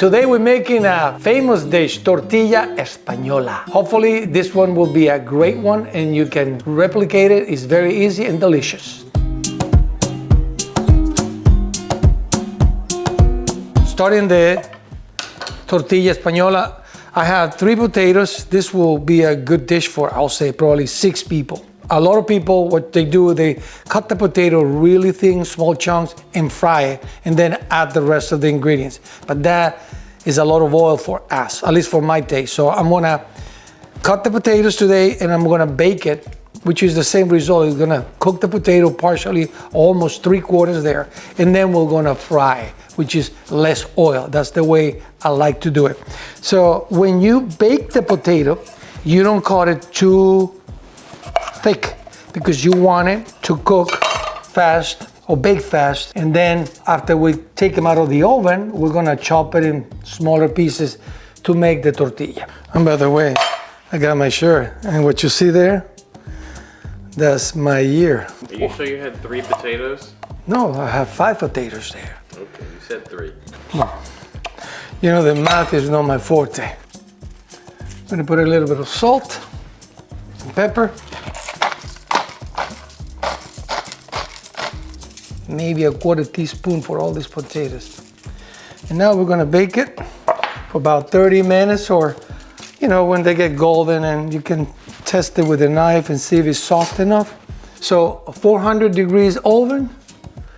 Today we're making a famous dish, Tortilla Española. Hopefully this one will be a great one and you can replicate it. It's very easy and delicious. Starting the Tortilla Española, I have 3 potatoes. This will be a good dish for, I'll say, probably 6 people. A lot of people, what they do, they cut the potato really thin, small chunks, and fry it, and then add the rest of the ingredients. But that is a lot of oil for us, at least for my taste. So I'm gonna cut the potatoes today, and I'm gonna bake it, which is the same result. We're gonna cook the potato partially, almost 3/4 there, and then we're gonna fry, which is less oil. That's the way I like to do it. So when you bake the potato, you don't cut it too thick because you want it to cook fast or bake fast. And then after we take them out of the oven, we're gonna chop it in smaller pieces to make the tortilla. And by the way, I got my shirt, and what you see there, that's my year. Are you sure you had 3 potatoes? No, I have 5 potatoes there. Okay, you said 3. No. You know, the math is not my forte. I'm gonna put a little bit of salt and pepper. Maybe a 1/4 teaspoon for all these potatoes. And now we're gonna bake it for about 30 minutes, or, you know, when they get golden, and you can test it with a knife and see if it's soft enough. So a 400 degrees oven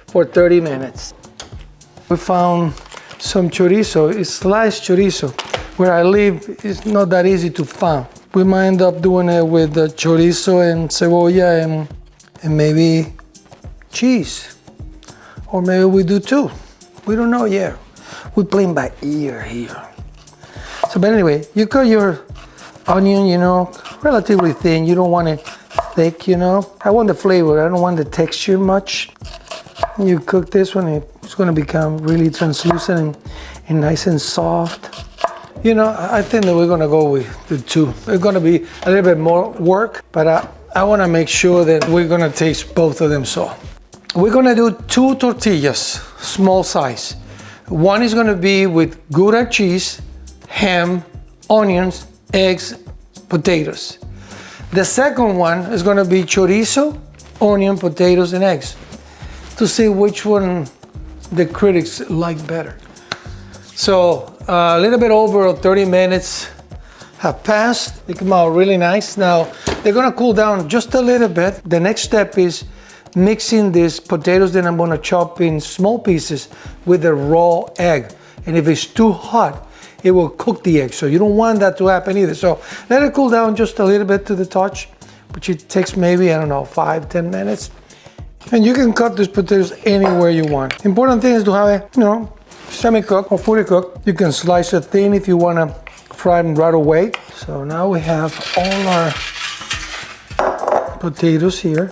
for 30 minutes. We found some chorizo. It's sliced chorizo. Where I live, it's not that easy to find. We might end up doing it with the chorizo and cebolla and maybe cheese. Or maybe we do 2. We don't know yet. We're playing by ear here. So, but anyway, you cut your onion, you know, relatively thin. You don't want it thick, you know. I want the flavor. I don't want the texture much. You cook this one, it's gonna become really translucent and nice and soft. You know, I think that we're gonna go with the 2. It's gonna be a little bit more work, but I wanna make sure that we're gonna taste both of them. So we're gonna do 2 tortillas, small size. One is gonna be with Gouda cheese, ham, onions, eggs, potatoes. The second one is gonna be chorizo, onion, potatoes, and eggs, to see which one the critics like better. So a little bit over 30 minutes have passed. They come out really nice. Now they're gonna cool down just a little bit. The next step is mixing these potatoes that I'm gonna chop in small pieces with the raw egg. And if it's too hot, it will cook the egg. So you don't want that to happen either. So let it cool down just a little bit to the touch, which it takes maybe, I don't know, 5-10 minutes. And you can cut these potatoes anywhere you want. Important thing is to have it, you know, semi-cooked or fully cooked. You can slice it thin if you wanna fry them right away. So now we have all our potatoes here.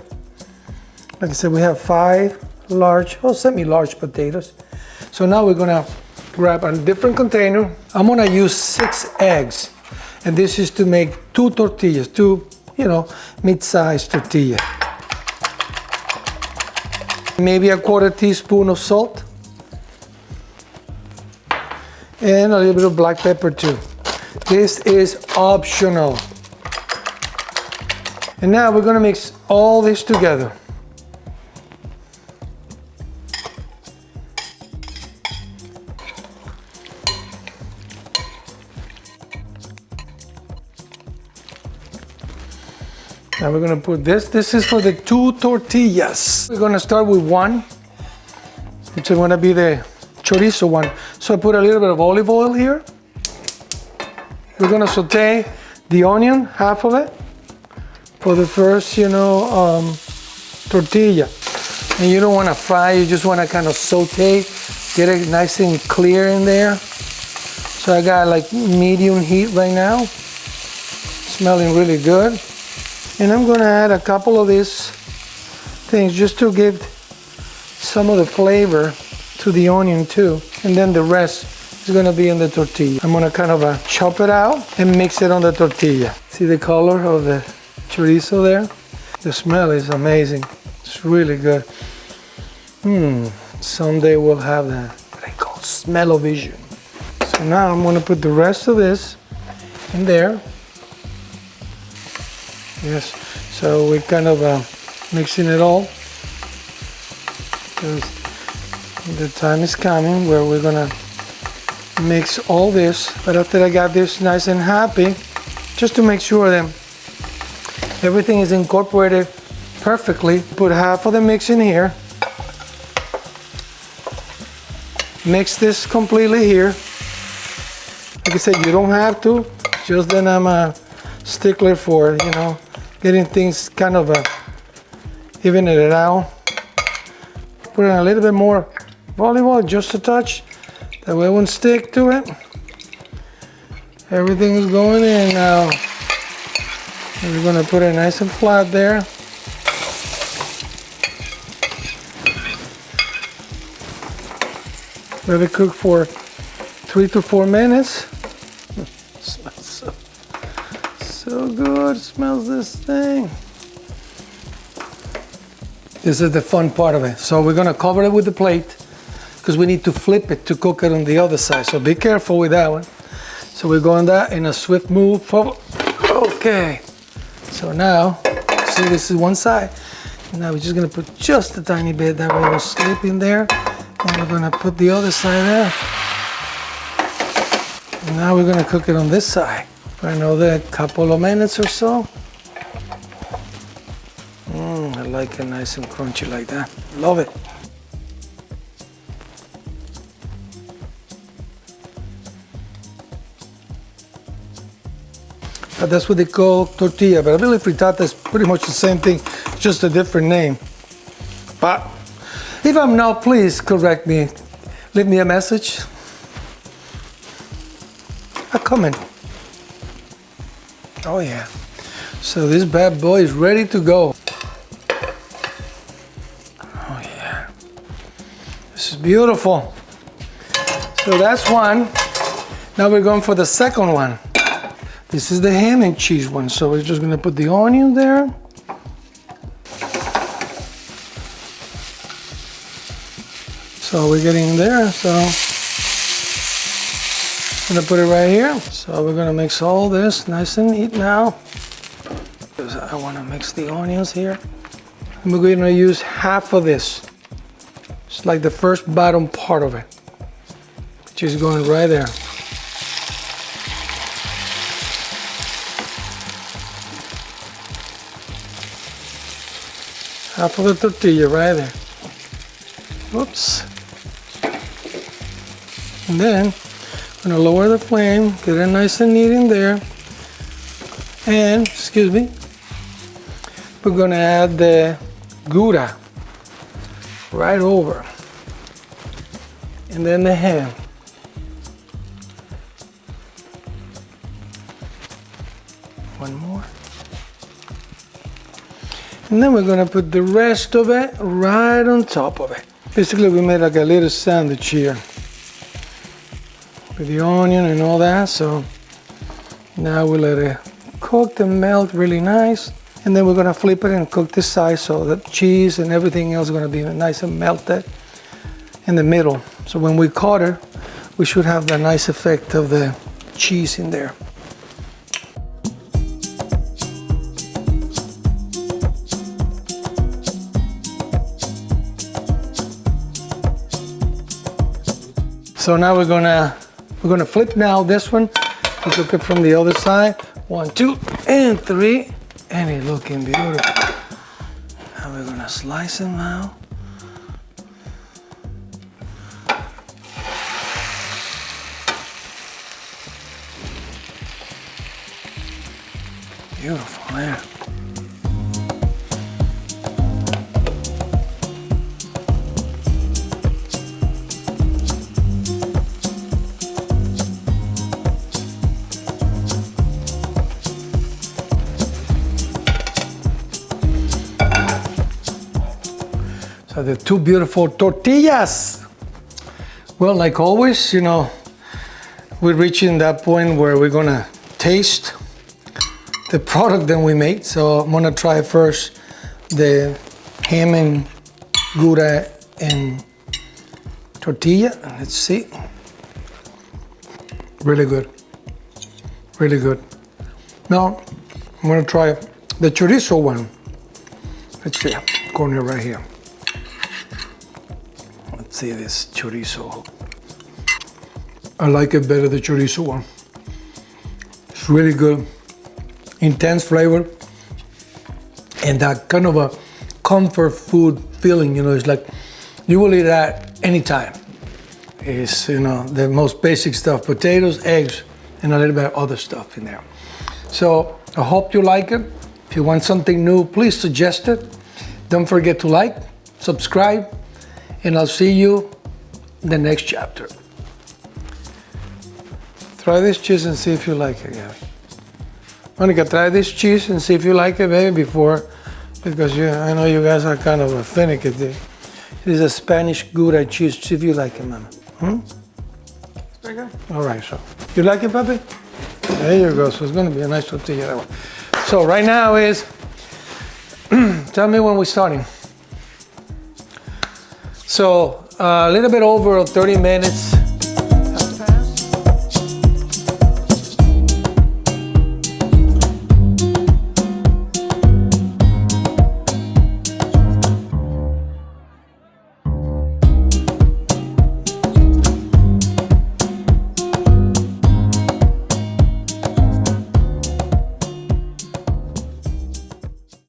Like I said, we have 5 large or semi-large potatoes. So now we're gonna grab a different container. I'm gonna use 6 eggs. And this is to make 2 tortillas, 2, you know, mid-sized tortilla. Maybe a 1/4 teaspoon of salt. And a little bit of black pepper too. This is optional. And now we're gonna mix all this together. Now we're gonna put this. This is for the 2 tortillas. We're gonna start with 1, which is gonna be the chorizo one. So I put a little bit of olive oil here. We're gonna saute the onion, half of it, for the first, you know, tortilla. And you don't wanna fry, you just wanna kind of saute, get it nice and clear in there. So I got like medium heat right now. Smelling really good. And I'm gonna add a couple of these things just to give some of the flavor to the onion too. And then the rest is gonna be in the tortilla. I'm gonna kind of chop it out and mix it on the tortilla. See the color of the chorizo there? The smell is amazing. It's really good. Someday we'll have that, what I call smell-o-vision. So now I'm gonna put the rest of this in there. Yes, so we're kind of mixing it all, because the time is coming where we're gonna mix all this. But after I got this nice and happy, just to make sure that everything is incorporated perfectly, put half of the mix in here. Mix this completely here. Like I said, you don't have to, just then I'm a stickler for, you know, getting things kind of even it out. Put in a little bit more volleyball, just a touch, that way it won't stick to it. Everything is going in now. And we're gonna put it nice and flat there. Let it cook for 3 to 4 minutes. Smells so good. Smells this thing. This is the fun part of it. So we're gonna cover it with the plate because we need to flip it to cook it on the other side. So be careful with that one. So we're going that in a swift move forward. Okay. So now, see, this is one side. Now we're just gonna put just a tiny bit, that way it'll slip in there. And we're gonna put the other side there. And now we're gonna cook it on this side for another couple of minutes or so. I like it nice and crunchy like that. Love it. But that's what they call tortilla. But I believe frittata is pretty much the same thing, just a different name. But if I'm not, please correct me. Leave me a message. A comment. Oh yeah. So this bad boy is ready to go. Oh yeah. This is beautiful. So that's one. Now we're going for the second one. This is the ham and cheese one. So we're just gonna put the onion there. So we're getting in there, so I'm gonna put it right here. So we're gonna mix all this nice and neat now. Because I wanna mix the onions here. And we're gonna use half of this. It's like the first bottom part of it, which is going right there. Half of the tortilla right there. Whoops. And then I'm gonna lower the flame, get it nice and neat in there. And, excuse me, we're gonna add the Gouda right over. And then the ham. One more. And then we're gonna put the rest of it right on top of it. Basically, we made like a little sandwich here with the onion and all that. So now we let it cook and melt really nice. And then we're gonna flip it and cook this side so that cheese and everything else is gonna be nice and melted in the middle. So when we cut it, we should have the nice effect of the cheese in there. So now we're gonna flip now this one to cook it from the other side. 1, 2, and 3, and it's looking beautiful. Now we're gonna slice them now. Beautiful there. So the two beautiful tortillas. Well, like always, you know, we're reaching that point where we're gonna taste the product that we made. So I'm gonna try first the ham and Gouda and tortilla. Let's see. Really good. Really good. Now, I'm gonna try the chorizo one. Let's see, corner right here. Let's see this chorizo. I like it better, the chorizo one. It's really good. Intense flavor. And that kind of a comfort food feeling, you know, it's like you will eat that anytime. It's, you know, the most basic stuff, potatoes, eggs, and a little bit of other stuff in there. So I hope you like it. If you want something new, please suggest it. Don't forget to like, subscribe, and I'll see you in the next chapter. Try this cheese and see if you like it, Gabby. Monica, try this cheese and see if you like it, baby, before, because I know you guys are kind of a finicky. This is a Spanish Gouda cheese. See if you like it, Mama. There you go. All right, so you like it, Papi? There you go. So it's going to be a nice tortilla, that one. So right now is, tell me when we're starting. So a little bit over 30 minutes.